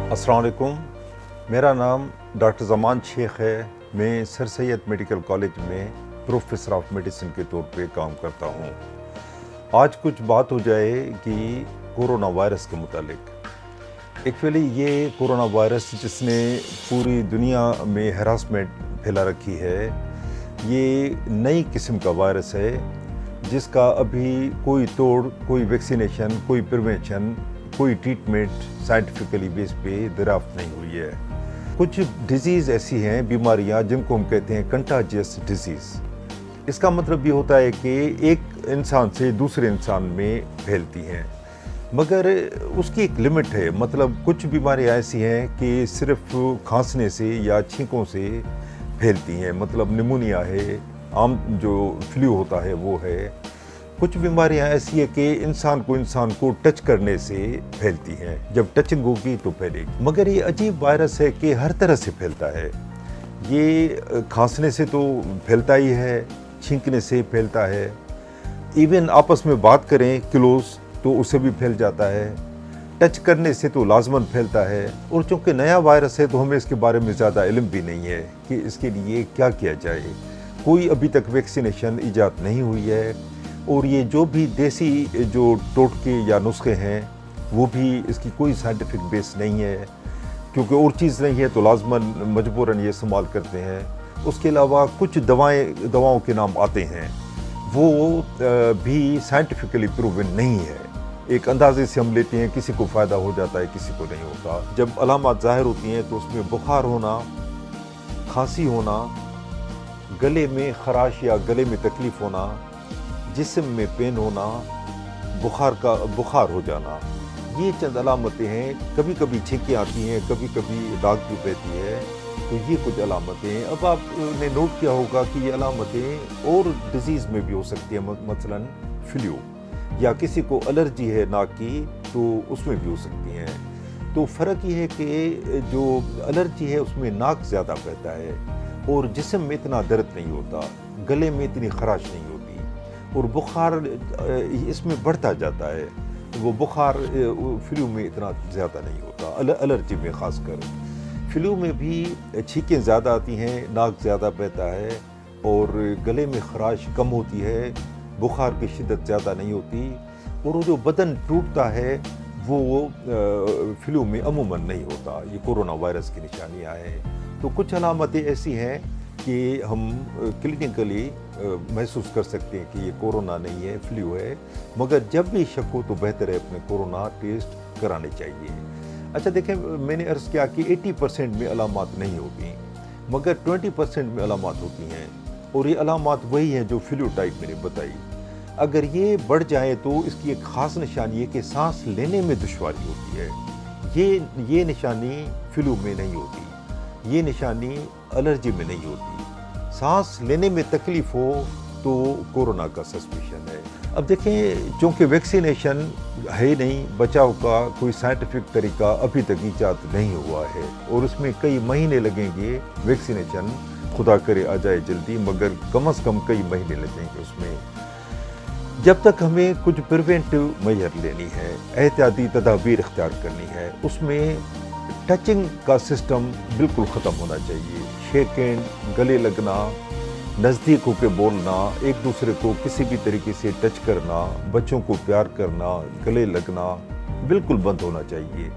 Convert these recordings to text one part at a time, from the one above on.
अस्सलाम वालेकुम। मेरा नाम डॉक्टर ज़मान शेख है। मैं सर सैयद मेडिकल कॉलेज में प्रोफेसर ऑफ मेडिसिन के तौर पे काम करता हूँ। आज कुछ बात हो जाए कि कोरोना वायरस के मुतालिक। एक्चुअली ये कोरोना वायरस जिसने पूरी दुनिया में हरासमेंट फैला रखी है, ये नई किस्म का वायरस है जिसका अभी कोई तोड़, कोई वैक्सीनेशन, कोई प्रिवेंशन, कोई ट्रीटमेंट साइंटिफिकली बेस पे दरियाफ्त नहीं हुई है। कुछ डिजीज़ ऐसी हैं, बीमारियां जिनको हम कहते हैं कंटाजियस डिजीज़। इसका मतलब ये होता है कि एक इंसान से दूसरे इंसान में फैलती हैं, मगर उसकी एक लिमिट है। मतलब कुछ बीमारियां ऐसी हैं कि सिर्फ खांसने से या छींकों से फैलती हैं, मतलब निमोनिया है, आम जो फ्लू होता है वो है। कुछ बीमारियां ऐसी है कि इंसान को टच करने से फैलती हैं, जब टचिंग होगी तो फैलेगी। मगर ये अजीब वायरस है कि हर तरह से फैलता है। ये खांसने से तो फैलता ही है, छींकने से फैलता है, इवन आपस में बात करें क्लोज तो उससे भी फैल जाता है, टच करने से तो लाजमन फैलता है। और चूँकि नया वायरस है तो हमें इसके बारे में ज़्यादा इल्म भी नहीं है कि इसके लिए क्या किया जाए। कोई अभी तक वैक्सीनेशन ईजाद नहीं हुई है, और ये जो भी देसी जो टोटके या नुस्खे हैं वो भी इसकी कोई साइंटिफिक बेस नहीं है, क्योंकि और चीज़ नहीं है तो लाजमन मजबूरन ये इस्तेमाल करते हैं। उसके अलावा कुछ दवाओं के नाम आते हैं, वो भी साइंटिफिकली प्रूवन नहीं है। एक अंदाजे से हम लेते हैं, किसी को फ़ायदा हो जाता है, किसी को नहीं होता। जब अलामात ज़ाहिर होती हैं तो उसमें बुखार होना, खांसी होना, गले में खराश या गले में तकलीफ़ होना, जिस्म में पेन होना, बुखार हो जाना, ये चंद अलामतें हैं। कभी कभी छींकें आती हैं, कभी कभी दाग भी रहती है, तो ये कुछ अलामतें हैं। अब आपने नोट किया होगा कि ये अलामतें और डिजीज़ में भी हो सकती है, मसलन फ्लू, या किसी को एलर्जी है नाक की तो उसमें भी हो सकती हैं। तो फ़र्क ये है कि जो एलर्जी है उसमें नाक ज़्यादा बहता है और जिस्म में इतना दर्द नहीं होता, गले में इतनी खराश नहीं होती, और बुखार इसमें बढ़ता जाता है। वो बुखार फ्लू में इतना ज़्यादा नहीं होता, एलर्जी में ख़ासकर। फ्लू में भी छींकें ज़्यादा आती हैं, नाक ज़्यादा बहता है और गले में खराश कम होती है, बुखार की शिद्दत ज़्यादा नहीं होती, और वो जो बदन टूटता है वो फ्लू में अमूमन नहीं होता। ये कोरोना वायरस की निशानियाँ हैं। तो कुछ अलामतें ऐसी हैं कि हम क्लिनिकली महसूस कर सकते हैं कि ये कोरोना नहीं है, फ्लू है। मगर जब भी शक हो तो बेहतर है अपने कोरोना टेस्ट कराने चाहिए। अच्छा देखें, मैंने अर्ज़ किया कि 80% में अलामात नहीं होती, मगर 20% में अलामात होती हैं, और ये अलामात वही हैं जो फ्लू टाइप मैंने बताई। अगर ये बढ़ जाए तो इसकी एक ख़ास निशानी है कि सांस लेने में दुश्वारी होती है। ये निशानी फ्लू में नहीं होती, ये निशानी एलर्जी में नहीं होती। सांस लेने में तकलीफ हो तो कोरोना का सस्पिशन है। अब देखें, चूँकि वैक्सीनेशन है नहीं, बचाव का कोई साइंटिफिक तरीका अभी तक ईजाद नहीं हुआ है, और उसमें कई महीने लगेंगे। वैक्सीनेशन खुदा करे आ जाए जल्दी, मगर कम से कम कई महीने लगेंगे उसमें। जब तक हमें कुछ प्रिवेंटिव मेजर लेनी है, एहतियाती तदाबीर इख्तियार करनी है, उसमें टचिंग का सिस्टम बिल्कुल ख़त्म होना चाहिए। शेक हैंड, गले लगना, नज़दीक होकर बोलना, एक दूसरे को किसी भी तरीके से टच करना, बच्चों को प्यार करना, गले लगना बिल्कुल बंद होना चाहिए।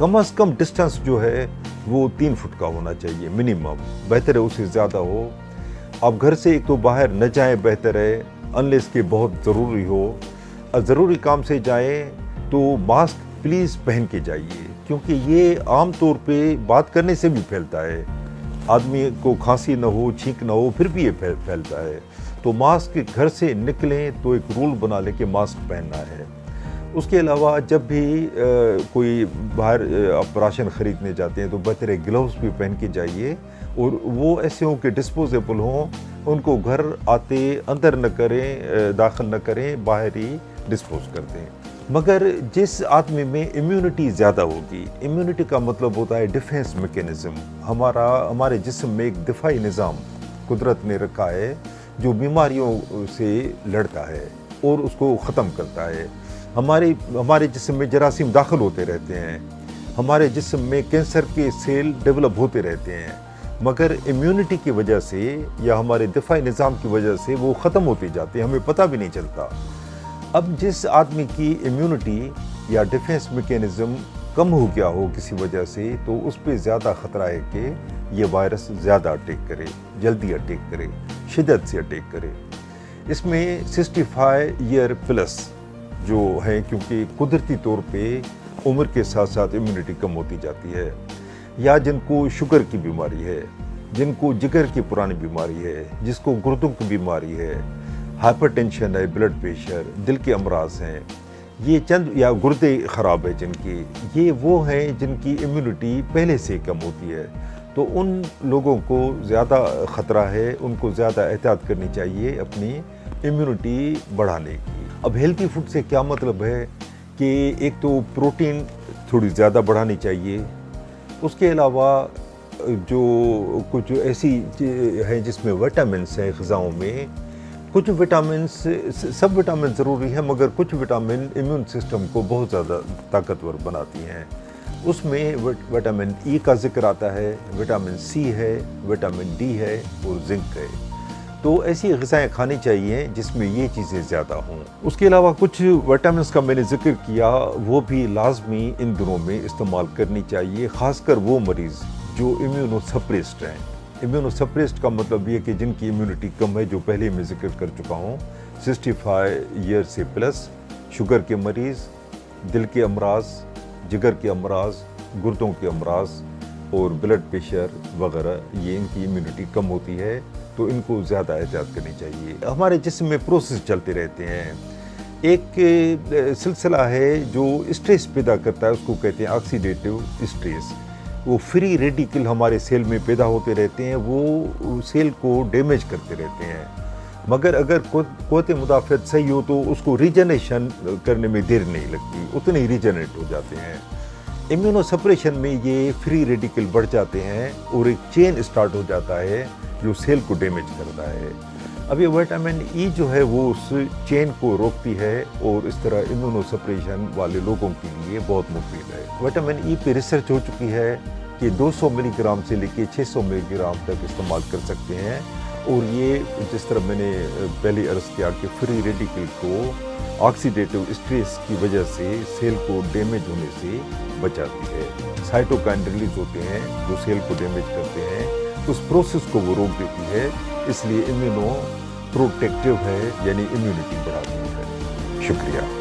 कम से कम डिस्टेंस जो है वो 3 फुट का होना चाहिए मिनिमम, बेहतर है उससे ज़्यादा हो। आप घर से एक तो बाहर न जाएं, बेहतर है, अनलेस के बहुत ज़रूरी हो। ज़रूरी काम से जाएं तो मास्क प्लीज़ पहन के जाइए, क्योंकि ये आम तौर पे बात करने से भी फैलता है। आदमी को खांसी न हो, छींक न हो, फिर भी ये फैलता है। तो मास्क, घर से निकलें तो एक रूल बना लें कि मास्क पहनना है। उसके अलावा जब भी कोई बाहर आप राशन ख़रीदने जाते हैं तो बेहतर है ग्लव्स भी पहन के जाइए, और वो ऐसे हों कि डिस्पोजेबल हों, उनको घर आते अंदर न करें, दाखिल न करें, बाहर ही डिस्पोज कर दें। मगर जिस आदमी में इम्यूनिटी ज़्यादा होगी, इम्यूनिटी का मतलब होता है डिफेंस मैकेनिज़्म, हमारे जिस्म में एक दिफाई निज़ाम कुदरत ने रखा है जो बीमारियों से लड़ता है और उसको ख़त्म करता है। हमारे जिस्म में जरासीम दाखिल होते रहते हैं, ہمارے جسم میں کینسر کے سیل ڈیولپ ہوتے رہتے ہیں، مگر امیونٹی کی وجہ سے یا ہمارے دفاعی نظام کی وجہ سے وہ ختم ہوتے جاتے ہیں، ہمیں پتہ بھی نہیں چلتا۔ اب جس آدمی کی امیونٹی یا ڈیفینس میکینزم کم ہو گیا ہو کسی وجہ سے، تو اس پہ زیادہ خطرہ ہے کہ یہ وائرس زیادہ اٹیک کرے، جلدی اٹیک کرے، شدت سے اٹیک کرے۔ اس میں 65 ایئر پلس جو ہے، کیونکہ قدرتی طور پہ عمر کے ساتھ ساتھ امیونٹی کم ہوتی جاتی ہے، یا جن کو شوگر کی بیماری ہے، جن کو جگر کی پرانی بیماری ہے، جس کو گردوں کی بیماری ہے، ہائپر ٹینشن ہے، بلڈ پریشر، دل کے امراض ہیں، یہ چند یا گردے خراب ہے جن کی، یہ وہ ہیں جن کی امیونٹی پہلے سے کم ہوتی ہے، تو ان لوگوں کو زیادہ خطرہ ہے، ان کو زیادہ احتیاط کرنی چاہیے اپنی امیونٹی بڑھانے کی۔ اب ہیلتھی فوڈ سے کیا مطلب ہے کہ ایک تو پروٹین تھوڑی زیادہ بڑھانی چاہیے، اس کے علاوہ جو کچھ ایسی ہیں جس میں وٹامنس ہیں غذاؤں میں، کچھ وٹامنس، سب وٹامن ضروری ہیں مگر کچھ وٹامن امیون سسٹم کو بہت زیادہ طاقتور بناتی ہیں۔ اس میں وٹامن ای کا ذکر آتا ہے، وٹامن سی ہے، وٹامن ڈی ہے اور زنک ہے۔ تو ایسی غذائیں کھانی چاہیے جس میں یہ چیزیں زیادہ ہوں۔ اس کے علاوہ کچھ وٹامنس کا میں نے ذکر کیا، وہ بھی لازمی ان دنوں میں استعمال کرنی چاہیے، خاص کر وہ مریض جو امیونو سپریسڈ ہیں۔ امیونو سپریسڈ کا مطلب یہ کہ جن کی امیونٹی کم ہے، جو پہلے میں ذکر کر چکا ہوں، 65 ایئر سے پلس، شوگر کے مریض، دل کے امراض، جگر کے امراض، گردوں کے امراض اور بلڈ پریشر وغیرہ، یہ ان کی امیونٹی کم ہوتی ہے، تو ان کو زیادہ احتیاط کرنی چاہیے۔ ہمارے جسم میں پروسیس چلتے رہتے ہیں، ایک سلسلہ ہے جو اسٹریس پیدا کرتا ہے، اس کو کہتے ہیں آکسیڈیٹو اسٹریس۔ وہ فری ریڈیکل ہمارے سیل میں پیدا ہوتے رہتے ہیں، وہ سیل کو ڈیمیج کرتے رہتے ہیں، مگر اگر قوت مدافعت صحیح ہو تو اس کو ریجنریشن کرنے میں دیر نہیں لگتی، اتنے ہی ریجنریٹ ہو جاتے ہیں۔ امیونو سپریشن میں یہ فری ریڈیکل بڑھ جاتے ہیں اور ایک چین اسٹارٹ ہو جاتا ہے جو سیل کو ڈیمیج کرتا ہے۔ اب یہ وٹامن ای جو ہے وہ اس چین کو روکتی ہے اور اس طرح امیونو سپریشن والے لوگوں کے لیے بہت مفید ہے۔ وٹامن ای پہ ریسرچ ہو چکی ہے کہ 200 ملی گرام سے لے کے 600 ملی گرام تک استعمال کر سکتے ہیں، اور یہ جس طرح میں نے پہلے عرض کیا کہ فری ریڈیکل کو آکسیڈیٹو اسٹریس کی وجہ سے سیل کو ڈیمیج ہونے سے بچاتی ہے۔ سائٹوکائن ریلیز ہوتے ہیں جو سیل کو ڈیمیج کرتے ہیں، اس پروسیس کو وہ روک دیتی ہے، اس لیے امیونو پروٹیکٹیو ہے، یعنی امیونٹی بڑھاتی ہے۔ شکریہ۔